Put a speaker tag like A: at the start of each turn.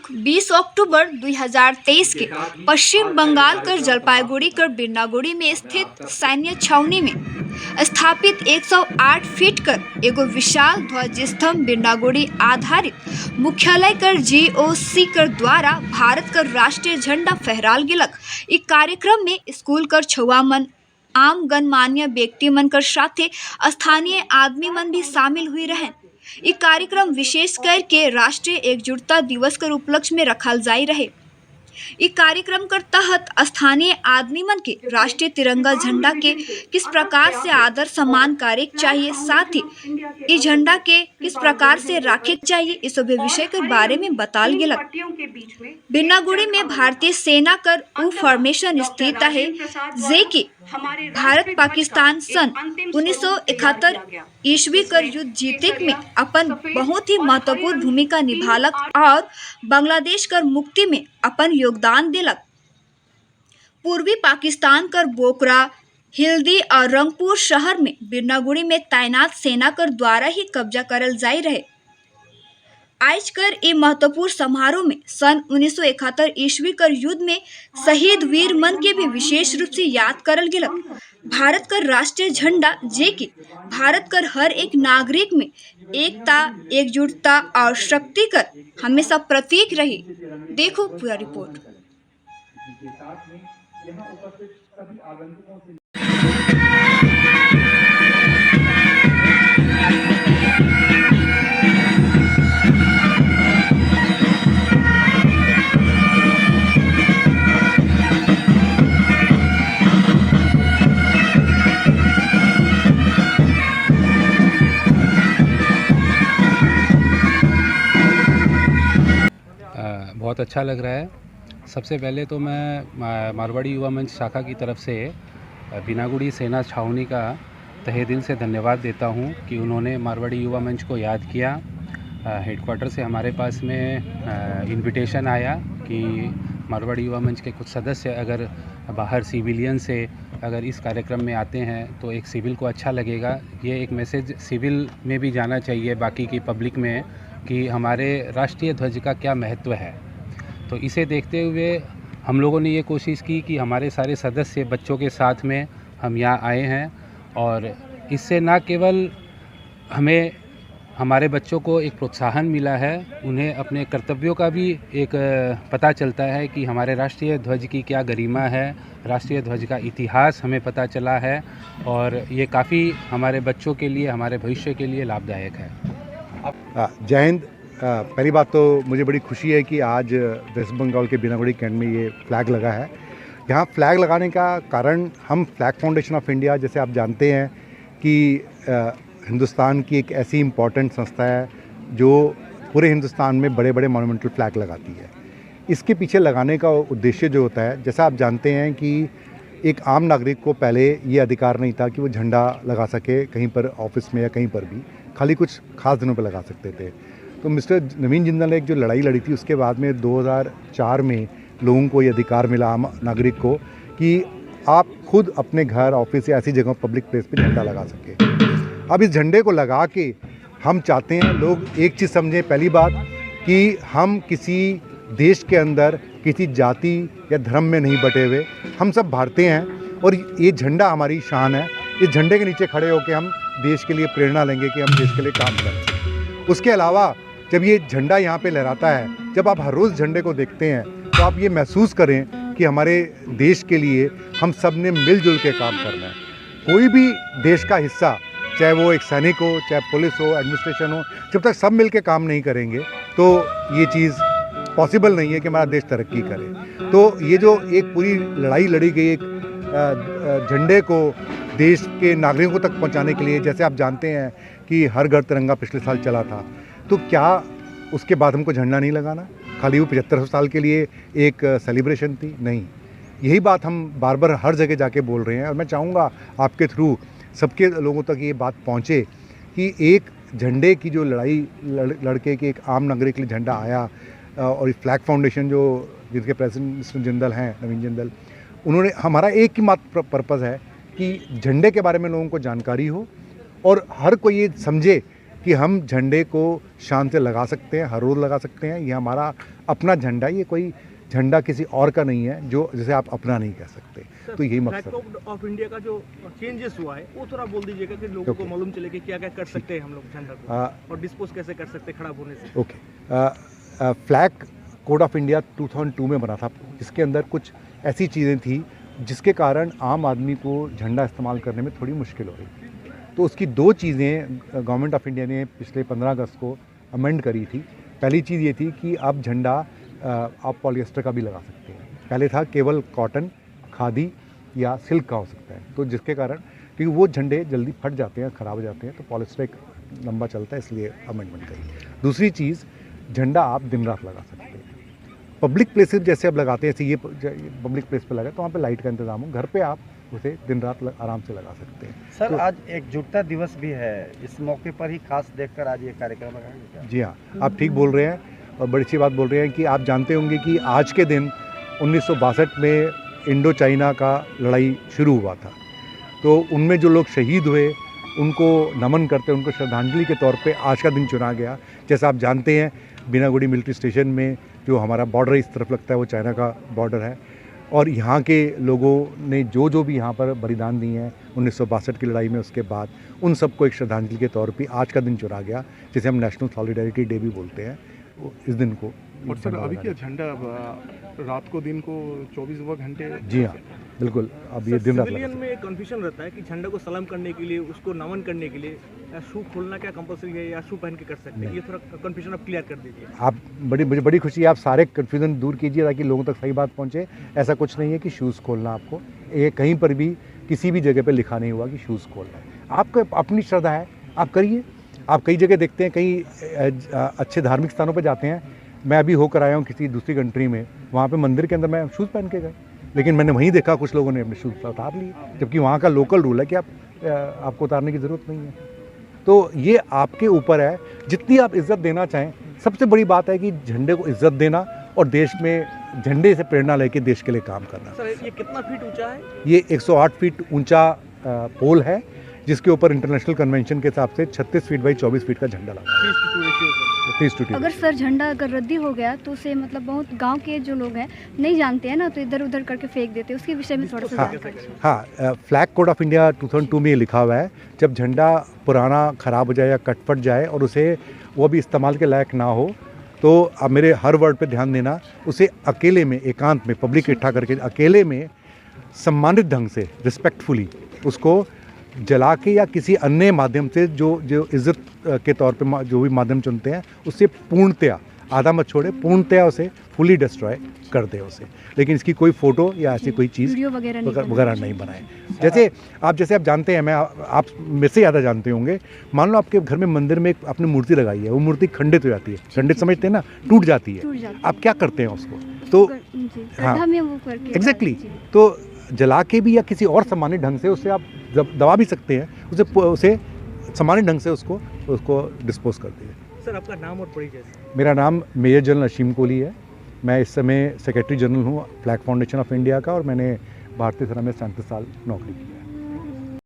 A: दिनांक 20 अक्टूबर 2023 के पश्चिम बंगाल कर जलपाईगुड़ी कर बिरनागुड़ी में स्थित सैन्य छावनी में स्थापित 108 फीट कर एगो विशाल ध्वज स्तंभ बिरनागुड़ी आधारित मुख्यालय कर GOC कर द्वारा भारत कर राष्ट्रीय झंडा फहराल गिलक। इस कार्यक्रम में स्कूल कर छुआ मन, आम गणमान्य व्यक्ति मन कर साथे स्थानीय आदमी मन भी शामिल हुई रहे। ये कार्यक्रम विशेष करके राष्ट्रीय एकजुटता दिवस कर उपलक्ष्य में रखल जाई रहे। इस कार्यक्रम कर तहत स्थानीय आदमी मन के राष्ट्रीय तिरंगा झंडा के किस प्रकार से आदर सम्मान करे चाहिए, साथ ही इस झंडा के किस प्रकार से रखे चाहिए, इस विषय के बारे में बताल गेलक। बिरनागुड़ी में भारतीय सेना कर उ फॉर्मेशन स्थित है जे कि भारत पाकिस्तान सन 1971 ईस्वी कर युद्ध जीते में अपन बहुत ही महत्वपूर्ण भूमिका निभालक और बांग्लादेश कर मुक्ति में अपन योगदान दिलक। पूर्वी पाकिस्तान कर बोकरा, हिल्दी और रंगपुर शहर में बिरनागुड़ी में तैनात सेना कर द्वारा ही कब्जा करल जाई रहे। आज कर ये महत्वपूर्ण समारोह में सन 1971 ईस्वी कर युद्ध में शहीद वीर मन के भी विशेष रूप से याद करल गेलक। भारत कर राष्ट्रीय झंडा जे कि भारत कर हर एक नागरिक में एकता, एकजुटता और शक्ति कर हमेशा प्रतीक रही। देखो पूरा रिपोर्ट।
B: बहुत अच्छा लग रहा है। सबसे पहले तो मैं मारवाड़ी युवा मंच शाखा की तरफ से बिरनागुड़ी सेना छावनी का तहे दिल से धन्यवाद देता हूं कि उन्होंने मारवाड़ी युवा मंच को याद किया। हेडक्वार्टर से हमारे पास में इनविटेशन आया कि मारवाड़ी युवा मंच के कुछ सदस्य अगर बाहर सिविलियन से अगर इस कार्यक्रम में आते हैं तो एक सिविल को अच्छा लगेगा। ये एक मैसेज सिविल में भी जाना चाहिए बाकी की पब्लिक में कि हमारे राष्ट्रीय ध्वज का क्या महत्व है। तो इसे देखते हुए हम लोगों ने ये कोशिश की कि हमारे सारे सदस्य बच्चों के साथ में हम यहाँ आए हैं और इससे न केवल हमें हमारे बच्चों को एक प्रोत्साहन मिला है, उन्हें अपने कर्तव्यों का भी एक पता चलता है कि हमारे राष्ट्रीय ध्वज की क्या गरिमा है, राष्ट्रीय ध्वज का इतिहास हमें पता चला है और ये काफ़ी हमारे बच्चों के लिए, हमारे भविष्य के लिए लाभदायक है।
C: जय हिंद। पहली बात तो मुझे बड़ी खुशी है कि आज वेस्ट बंगाल के बिरनागुड़ी कैंट में ये फ्लैग लगा है। यहाँ फ्लैग लगाने का कारण हम फ्लैग फाउंडेशन ऑफ इंडिया, जैसे आप जानते हैं कि हिंदुस्तान की एक ऐसी इम्पॉर्टेंट संस्था है जो पूरे हिंदुस्तान में बड़े बड़े मॉन्यूमेंटल फ्लैग लगाती है। इसके पीछे लगाने का उद्देश्य जो होता है, जैसा आप जानते हैं कि एक आम नागरिक को पहले ये अधिकार नहीं था कि वो झंडा लगा सके कहीं पर, ऑफिस में या कहीं पर भी, खाली कुछ खास दिनों पर लगा सकते थे। तो मिस्टर नवीन जिंदल ने एक जो लड़ाई लड़ी थी, उसके बाद में 2004 में लोगों को ये अधिकार मिला, आम नागरिक को, कि आप खुद अपने घर, ऑफिस या ऐसी जगह पब्लिक प्लेस पे झंडा लगा सके। अब इस झंडे को लगा के हम चाहते हैं लोग एक चीज़ समझें। पहली बात कि हम किसी देश के अंदर किसी जाति या धर्म में नहीं बटे हुए, हम सब भारतीय हैं और ये झंडा हमारी शान है। इस झंडे के नीचे खड़े होकर हम देश के लिए प्रेरणा लेंगे कि हम देश के लिए काम करें। उसके अलावा जब ये झंडा यहाँ पे लहराता है, जब आप हर रोज़ झंडे को देखते हैं तो आप ये महसूस करें कि हमारे देश के लिए हम सब ने मिलजुल के काम करना है। कोई भी देश का हिस्सा, चाहे वो एक सैनिक हो, चाहे पुलिस हो, एडमिनिस्ट्रेशन हो, जब तक सब मिल के काम नहीं करेंगे तो ये चीज़ पॉसिबल नहीं है कि हमारा देश तरक्की करे। तो ये जो एक पूरी लड़ाई लड़ी गई एक झंडे को देश के नागरिकों तक पहुंचाने के लिए, जैसे आप जानते हैं कि हर घर तिरंगा पिछले साल चला था, तो क्या उसके बाद हमको झंडा नहीं लगाना? खाली वो 75 साल के लिए एक सेलिब्रेशन थी? नहीं। यही बात हम बार बार हर जगह जाके बोल रहे हैं और मैं चाहूँगा आपके थ्रू सबके लोगों तक ये बात पहुँचे कि एक झंडे की जो लड़ाई लड़के के एक आम नागरिक के लिए झंडा आया और फ्लैग फाउंडेशन जो जिनके प्रेसिडेंट मिस्टर जिंदल हैं, नवीन जिंदल, उन्होंने, हमारा एक ही मात्र पर्पज़ है कि झंडे के बारे में लोगों को जानकारी हो और हर कोई ये समझे कि हम झंडे को शान से लगा सकते हैं, हर रोज़ लगा सकते हैं। ये हमारा अपना झंडा है, ये कोई झंडा किसी और का नहीं है जो जिसे आप अपना नहीं कह सकते। तो यही मकसद है।
D: फ्लैग ऑफ इंडिया का जो चेंजेस हुआ है वो थोड़ा बोल दीजिएगा कि लोगों को मालूम चले कि क्या क्या कर सकते हैं हम लोग झंडा को और डिस्पोज कैसे कर सकते हैं खराब होने से।
C: Okay, flag code of India 2002 में बना था, जिसके अंदर कुछ ऐसी चीज़ें थी जिसके कारण आम आदमी को झंडा इस्तेमाल करने में थोड़ी मुश्किल हो रही थी। तो उसकी दो चीज़ें गवर्नमेंट ऑफ इंडिया ने पिछले 15 अगस्त को अमेंड करी थी। पहली चीज़ ये थी कि अब झंडा आप पॉलिएस्टर का भी लगा सकते हैं। पहले था केवल कॉटन, खादी या सिल्क का हो सकता है, तो जिसके कारण क्योंकि वो झंडे जल्दी फट जाते हैं, ख़राब हो जाते हैं, तो पॉलिएस्टर एक लंबा चलता है, इसलिए अमेंडमेंट करी। दूसरी चीज़, झंडा आप दिन रात लगा सकते हैं। पब्लिक प्लेसेस जैसे आप लगाते हैं, ऐसे ये पब्लिक प्लेस पे लगा तो वहाँ पे लाइट का इंतजाम हो, घर पे आप उसे दिन रात आराम से लगा सकते हैं।
E: सर
C: तो,
E: आज एकजुटता दिवस भी है, इस मौके पर ही खास देखकर आज ये कार्यक्रम लगाएंगे क्या?
C: जी हाँ, आप ठीक बोल रहे हैं और बड़ी अच्छी बात बोल रहे हैं कि आप जानते होंगे कि आज के दिन 1962 में इंडो चाइना का लड़ाई शुरू हुआ था। तो उनमें जो लोग शहीद हुए उनको नमन करते, उनको श्रद्धांजलि के तौर पे आज का दिन चुना गया। जैसा आप जानते हैं, बीनागुड़ी मिलिट्री स्टेशन में जो हमारा बॉर्डर इस तरफ लगता है वो चाइना का बॉर्डर है, और यहाँ के लोगों ने जो भी यहाँ पर बलिदान दिए हैं 1962 की लड़ाई में, उसके बाद उन सबको एक श्रद्धांजलि के तौर पे आज का दिन चुना गया, जिसे हम नेशनल सॉलिडारिटी डे भी बोलते हैं। इस दिन को
F: और सर अभी क्या झंडा रात को दिन को 24 घंटे?
C: जी हाँ, बिल्कुल। अब ये दिन रात
D: सिविलियन में कंफ्यूजन रहता है कि झंडा को सलाम करने के लिए, उसको नमन करने के लिए शू खोलना क्या कंपलसरी है या शू पहन के कर सकते हैं? ये थोड़ा कंफ्यूजन आप क्लियर कर दीजिए।
C: आप मुझे बड़ी खुशी है, आप सारे कन्फ्यूज़न दूर कीजिए ताकि लोगों तक सही बात पहुंचे। ऐसा कुछ नहीं है कि शूज़ खोलना आपको, ये कहीं पर भी किसी भी जगह पे लिखा नहीं हुआ कि शूज़ खोलना है। आपको अपनी श्रद्धा है, आप करिए। आप कई जगह देखते हैं, कई अच्छे धार्मिक स्थानों पर जाते हैं। मैं अभी होकर आया हूँ किसी दूसरी कंट्री में, वहाँ पे मंदिर के अंदर मैं शूज़ पहन के गए, लेकिन मैंने वहीं देखा कुछ लोगों ने अपने शूज़ उतार लिए, जबकि वहाँ का लोकल रूल है कि आपको उतारने की ज़रूरत नहीं है। तो ये आपके ऊपर है, जितनी आप इज़्ज़त देना चाहें। सबसे बड़ी बात है कि झंडे को इज़्ज़त देना और देश में झंडे से प्रेरणा लेके देश के लिए काम करना।
D: सर ये कितना फीट ऊंचा है?
C: ये 108 फीट ऊंचा पोल है, जिसके ऊपर इंटरनेशनल कन्वेंशन के हिसाब से 36 फीट बाई 24 फीट का झंडा लगा है। 30
G: अगर सर झंडा अगर रद्दी हो गया तो उसे मतलब बहुत गांव के जो लोग हैं नहीं जानते हैं ना, तो इधर उधर करके फेंक देते हैं, उसके विषय में थोड़ा सा जानकारी।
C: हाँ, फ्लैग कोड ऑफ इंडिया 2002 में ये लिखा हुआ है, जब झंडा पुराना ख़राब हो जाए या कट फट जाए और उसे वो भी इस्तेमाल के लायक ना हो, तो अब मेरे हर वर्ड पे ध्यान देना, उसे अकेले में, एकांत में, पब्लिक इकट्ठा करके अकेले में सम्मानित ढंग से, रिस्पेक्टफुली उसको जला के या किसी अन्य माध्यम से जो इज़्ज़त के तौर पे जो भी माध्यम चुनते हैं, उससे पूर्णतया, आधा मत छोड़े, पूर्णतया उसे फुली डिस्ट्रॉय कर दे उसे। लेकिन इसकी कोई फ़ोटो या ऐसी कोई चीज़ वगैरह नहीं बनाए। जैसे आप जानते हैं, आप मेरे से ज़्यादा जानते होंगे, मान लो आपके घर में मंदिर में आपने मूर्ति लगाई है, वो मूर्ति खंडित हो जाती है, खंडित समझते हैं ना, टूट जाती है, आप क्या करते हैं उसको? तो हाँ, एग्जैक्टली, तो जला के भी या किसी और सम्मानित ढंग से उसे आप दबा भी सकते हैं, उसे सम्मानित ढंग से उसको डिस्पोज कर दीजिए।
D: सर आपका नाम और परिचय?
C: मेरा नाम मेजर जनरल अशीम कोहली है। मैं इस समय सेक्रेटरी जनरल हूँ फ्लैग फाउंडेशन ऑफ इंडिया का, और मैंने भारतीय सेना में 37 साल नौकरी की है।